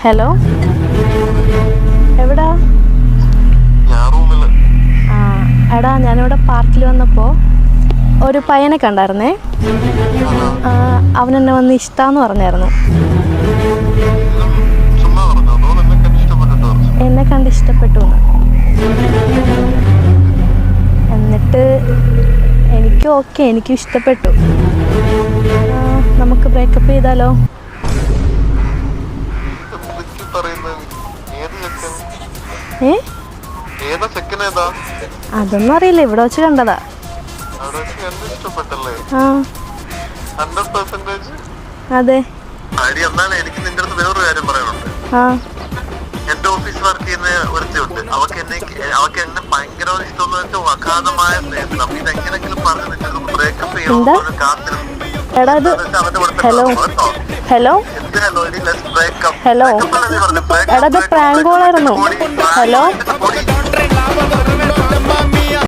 Hello, എവിടാ? എടാ, ഞാനിവിടെ പാർക്കിൽ വന്നപ്പോൾ ഒരു പയ്യനെ കണ്ടായിരുന്നേ. അവനെന്നെ വന്ന് ഇഷ്ടമാന്ന് പറഞ്ഞായിരുന്നു. എന്നെ കണ്ട് ഇഷ്ടപ്പെട്ടു എന്ന്. എന്നിട്ട് എനിക്കും ഇഷ്ടപ്പെട്ടു. നമുക്ക് ബ്രേക്കപ്പ് ചെയ്താലോ? അതൊന്നും അറിയില്ല, ഇവിടെ വെച്ച് കണ്ടതാ. അതെ. എനിക്ക് നിന്റെ അടുത്ത് വേറൊരു കാര്യം പറയാനുണ്ട്. എന്റെ ഓഫീസിൽ വർക്ക് ചെയ്യുന്ന ഒരുത്തിയുണ്ട്. അവക്ക് എന്നെ ഭയങ്കര ഇഷ്ടം, അഗാധമായ സ്നേഹം. ഇതെങ്ങനെങ്കിലും പറഞ്ഞ് നിന്റെ ബ്രേക്കപ്പ് ചെയ്യണം കാത്തിരുന്നു. എടാ ഇത് ഹലോ ഹലോ ഹലോ എടാ, ഇത് പ്രാങ്ക് കോളായിരുന്നു. ഹലോ